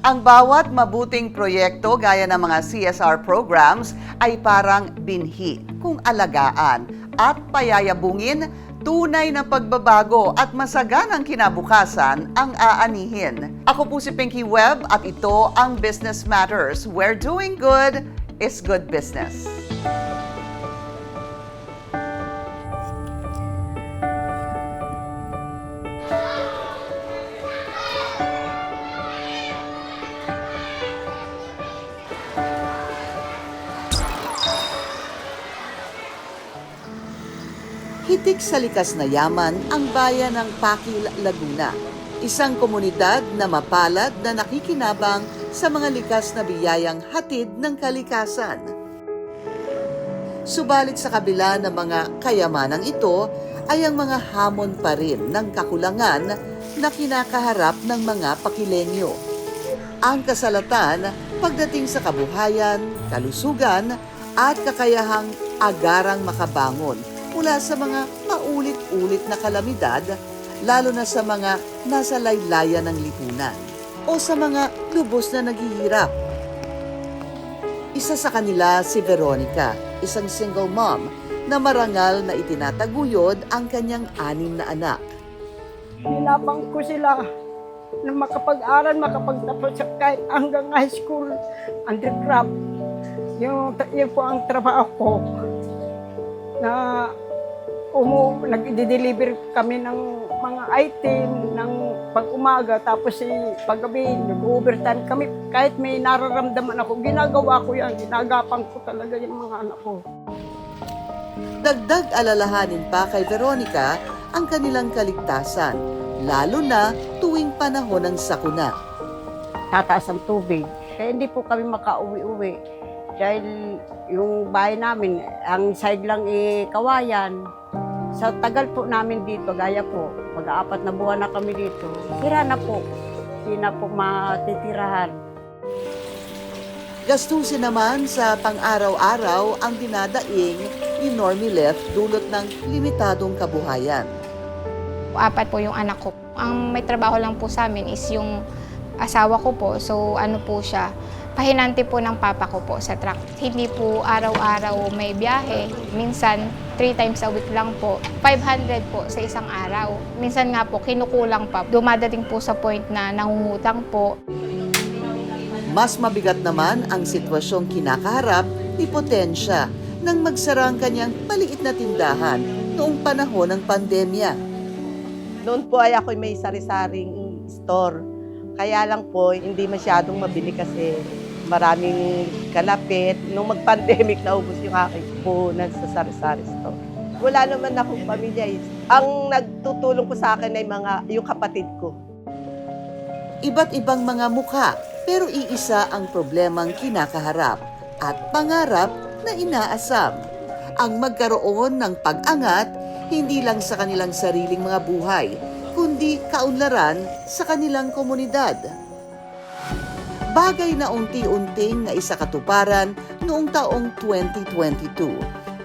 Ang bawat mabuting proyekto gaya ng mga CSR programs ay parang binhi kung alagaan at payayabungin, tunay na pagbabago at masaganang kinabukasan ang aanihin. Ako po si Pinky Webb at ito ang Business Matters, where doing good is good business. Hitik sa likas na yaman ang bayan ng Pakil, Laguna. Isang komunidad na mapalad na nakikinabang sa mga likas na biyayang hatid ng kalikasan. Subalit sa kabila ng mga kayamanang ito ay ang mga hamon pa rin ng kakulangan na kinakaharap ng mga Pakilenyo. Ang kasalatan pagdating sa kabuhayan, kalusugan at kakayahang agarang makabangon mula sa mga paulit-ulit na kalamidad, lalo na sa mga nasa laylayan ng lipunan o sa mga lubos na naghihirap. Isa sa kanila si Veronica, isang single mom na marangal na itinataguyod ang kanyang 6 na anak. Hinabang ko sila na makapag-aral, makapagtapos kahit hanggang high school, undergrad. Yun po ang trabaho ko na nag-deliver kami ng mga item ng pag-umaga, tapos pag-gabi, nag-overtime kami. Kahit may nararamdaman ako, ginagawa ko yan, ginagapang ko talaga yung mga anak ko. Dagdag alalahanin pa kay Veronica ang kanilang kaligtasan, lalo na tuwing panahon ng sakuna. Tataas ang tubig, kaya hindi po kami makauwi-uwi. Dahil yung bahay namin, ang side lang kawayan. Sa tagal po namin dito, gaya po, mag-4 na buwan na kami dito, sira na po. Hindi na po matitirahan. Gastusin naman sa pang-araw-araw ang dinadaing ni Normie Left dulot ng limitadong kabuhayan. 4 po yung anak ko. Ang may trabaho lang po sa amin is yung asawa ko po. So ano po siya, pahinante po ng papa ko po sa truck. Hindi po araw-araw may biyahe. Minsan 3 times a week lang po. 500 po sa isang araw. Minsan nga po kinukulang pa. Dumadating po sa point na nangungutang po. Mas mabigat naman ang sitwasyong kinakaharap ni Potensya nang magsara ang kanyang maliit na tindahan noong panahon ng pandemya. Noon po ay ako may sari-saring store. Kaya lang po, hindi masyadong mabili kasi maraming kalapit. Nung mag-pandemic, naubos yung aking puhunan sa sari-sari store. Wala naman akong pamilya. Ang nagtutulong po sa akin ay yung kapatid ko. Iba't ibang mga mukha, pero iisa ang problemang kinakaharap at pangarap na inaasam. Ang magkaroon ng pag-angat, hindi lang sa kanilang sariling mga buhay, kundi kaunlaran sa kanilang komunidad. Bagay na unti-unting naisakatuparan noong taong 2022.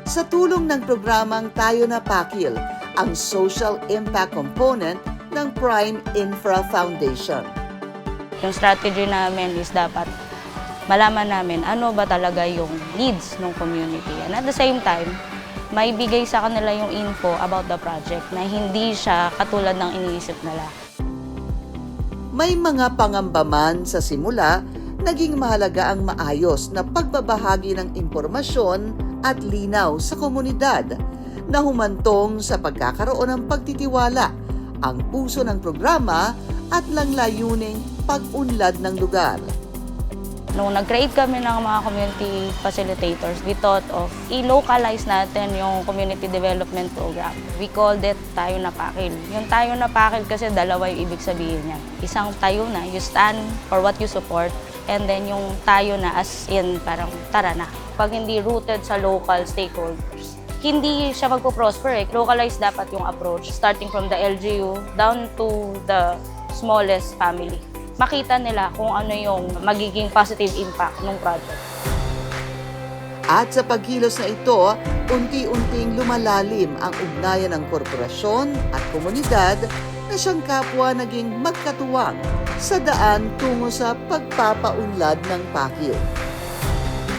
Sa tulong ng programang Tayo na Pakil, ang social impact component ng Prime Infra Foundation. Yung strategy namin is dapat malaman namin ano ba talaga yung needs ng community. And at the same time, maibigay sa kanila yung info about the project na hindi siya katulad ng iniisip nila. May mga pangamba man sa simula, naging mahalaga ang maayos na pagbabahagi ng impormasyon at linaw sa komunidad na humantong sa pagkakaroon ng pagtitiwala, ang puso ng programa at layuning pag-unlad ng lugar. Nung nag-create kami ng mga community facilitators, we thought of i-localize natin yung community development program. We called it Tayo na Pakil. Yung Tayo na Pakil kasi dalawa yung ibig sabihin niya. Isang tayo na, you stand for what you support, and then yung tayo na as in parang tara na. Pag hindi rooted sa local stakeholders, hindi siya magpo-prosper. Localized dapat yung approach, starting from the LGU down to the smallest family. Makita nila kung ano yung magiging positive impact ng project. At sa pagkilos na ito, unti-unting lumalalim ang ugnayan ng korporasyon at komunidad na siyang kapwa naging magkatuwang sa daan tungo sa pagpapaunlad ng Pakil.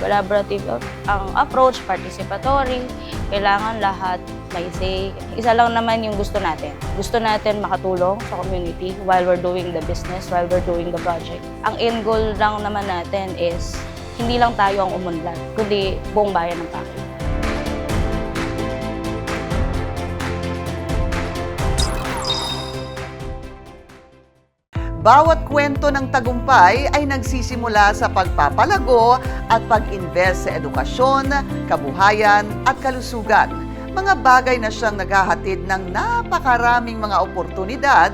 Collaborative ang approach, participatory, kailangan lahat may say. Isa lang naman yung gusto natin. Gusto natin makatulong sa community while we're doing the business, while we're doing the project. Ang end goal lang naman natin is hindi lang tayo ang umunlad, kundi buong bayan ng Pakil. Bawat kwento ng tagumpay ay nagsisimula sa pagpapalago at pag-invest sa edukasyon, kabuhayan at kalusugan. Mga bagay na siyang naghahatid ng napakaraming mga oportunidad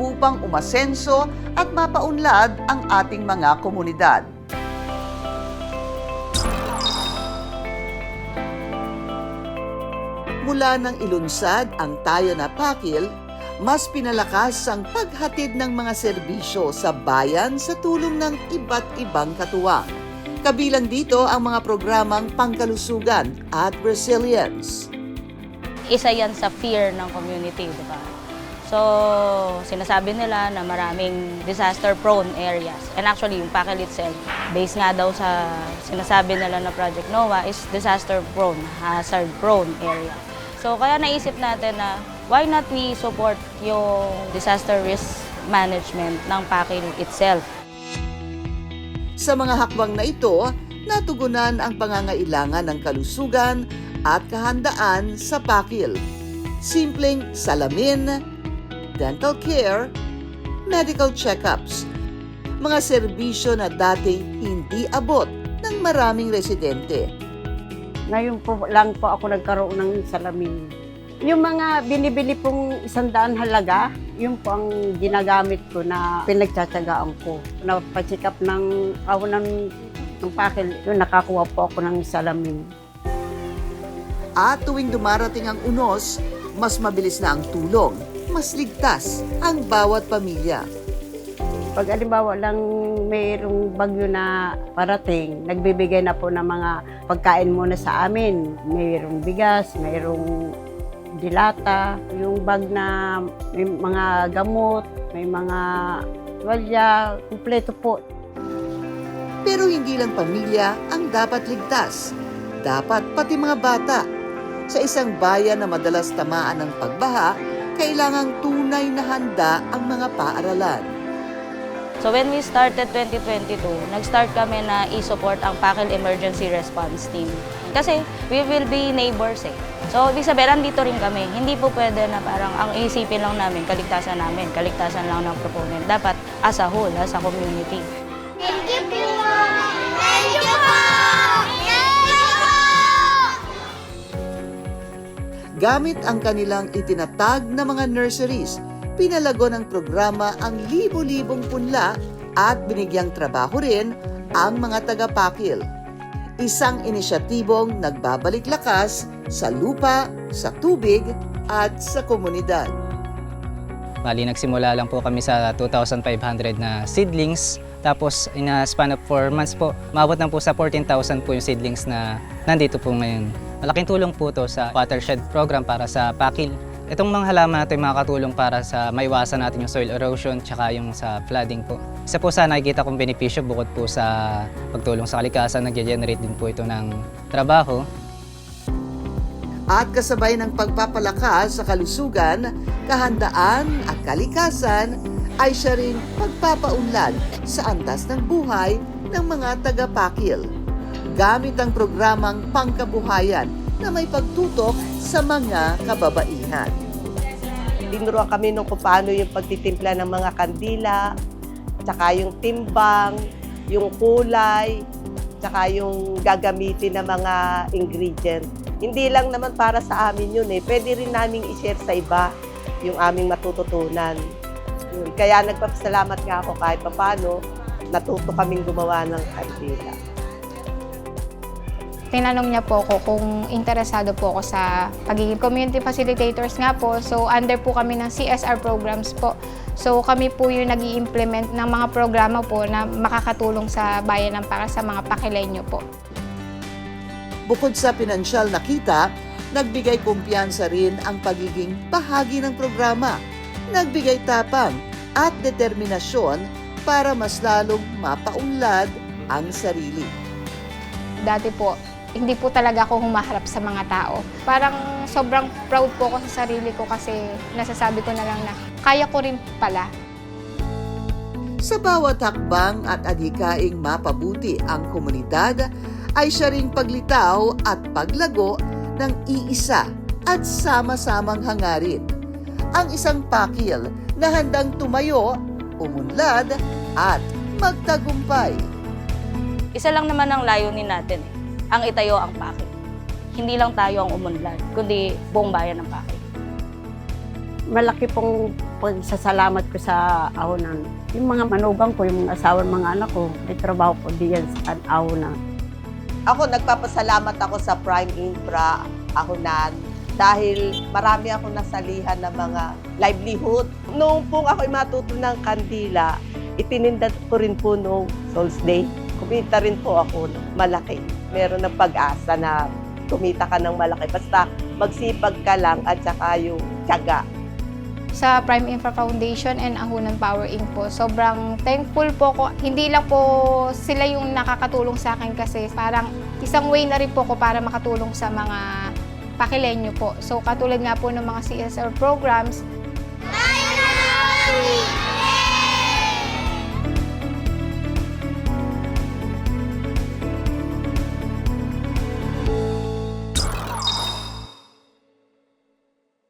upang umasenso at mapaunlad ang ating mga komunidad. Mula nang ilunsad ang Tayo na Pakil, mas pinalakas ang paghatid ng mga serbisyo sa bayan sa tulong ng iba't ibang katuwang. Kabilang dito ang mga programang pangkalusugan at resilience. Isa yan sa fear ng community, di ba? So, sinasabi nila na maraming disaster-prone areas. And actually, yung Pakil itself, based nga daw sa sinasabi nila na Project NOAA, is disaster-prone, hazard-prone area. So, kaya naisip natin na why not we support yung disaster risk management ng Pakil itself. Sa mga hakbang na ito, natugunan ang pangangailangan ng kalusugan at kahandaan sa Pakil. Simpleng salamin, dental care, medical checkups, mga serbisyo na dati hindi abot ng maraming residente. Ngayon po lang po ako nagkaroon ng salamin. Yung mga binibili pong 100 halaga, yun po ang ginagamit ko na pinagtsatsagaan ko. Napacheck up ng kawanan ng Pakil, yun nakakuha po ako ng salamin. At tuwing dumarating ang unos, mas mabilis na ang tulong, mas ligtas ang bawat pamilya. Pag alimbawa lang mayroong bagyo na parating, nagbibigay na po ng mga pagkain muna sa amin. Mayroong bigas, mayroong dilata, yung bag na may mga gamot, may mga tuwalya, kumpleto po. Pero hindi lang pamilya ang dapat ligtas. Dapat pati mga bata. Sa isang bayan na madalas tamaan ng pagbaha, kailangang tunay na handa ang mga paaralan. So when we started 2022, nag-start kami na i-support ang Pakil Emergency Response Team. Kasi we will be neighbors eh. So ibig sabihin, nandito rin kami. Hindi po pwede na parang ang isipin lang namin, kaligtasan lang ng proponent. Dapat as a whole, as a community. Thank you po! Thank you po! Gamit ang kanilang itinatag na mga nurseries, pinalago ng programa ang libo-libong punla at binigyang trabaho rin ang mga taga-Pakil. Isang inisyatibong nagbabalik lakas sa lupa, sa tubig at sa komunidad. Bali, nagsimula lang po kami sa 2,500 na seedlings. Tapos, in a span of 4 months po, maabot na po sa 14,000 po yung seedlings na nandito po ngayon. Malaking tulong po to sa watershed program para sa Pakil. Itong mga halaman natin makakatulong para sa maiwasan natin yung soil erosion tsaka yung sa flooding po. Isa po sa nakikita kong benepisyo bukod po sa pagtulong sa kalikasan, nag-generate din po ito ng trabaho. At kasabay ng pagpapalakas sa kalusugan, kahandaan at kalikasan ay siya ring pagpapaunlad sa antas ng buhay ng mga taga-Pakil. Gamit ang programang pangkabuhayan na may pagtutok sa mga kababaihan. Tinuruan kami nung kung paano yung pagtitimpla ng mga kandila, tsaka yung timbang, yung kulay, tsaka yung gagamitin ng mga ingredient. Hindi lang naman para sa amin yun eh. Pwede rin naming i-share sa iba yung aming matututunan. Yun. Kaya nagpapasalamat nga ako kahit paano natuto kaming gumawa ng kandila. Tinanong niya po ako kung interesado po ako sa pagiging community facilitators nga po. So, under po kami ng CSR programs po. So, kami po yung nag-i-implement ng mga programa po na makakatulong sa bayan ng para sa mga Pakileño po. Bukod sa pinansyal na kita, nagbigay kumpiyansa rin ang pagiging bahagi ng programa. nagbigay tapang at determinasyon para mas lalong mapaunlad ang sarili. Dati po, hindi po talaga ako humaharap sa mga tao. Parang sobrang proud po ako sa sarili ko kasi nasasabi ko na lang na kaya ko rin pala. Sa bawat hakbang at adhikaing mapabuti ang komunidad, ay siya ring paglitaw at paglago ng iisa at sama-samang hangarin. Ang isang pakil na handang tumayo, umunlad at magtagumpay. Isa lang naman ang layunin natin, ang itayo ang Pakil. Hindi lang tayo ang umunlad, kundi buong bayan ng Pakil. Malaki pong pagsasalamat ko sa ahonan. Yung mga manugang ko, yung asawa ng mga anak ko, may trabaho po diyan sa ahonan. Ako, nagpapasalamat ako sa Prime Infra Ahonan dahil marami ako nasalihan ng mga livelihood. Noong pong ako'y matuto ng kandila, itininda ko rin po noong Souls Day. Kumita rin po ako ng malaki. Meron ng pag-asa na kumita ka ng malaki. Basta magsipag ka lang at saka yung tiyaga. Sa Prime Infra Foundation and Ahonan Power Inc. po, sobrang thankful po ko. Hindi lang po sila yung nakakatulong sa akin kasi parang isang way na rin po ko para makatulong sa mga Pakilenyo po. So katulad nga po ng mga CSR programs. Tayo na!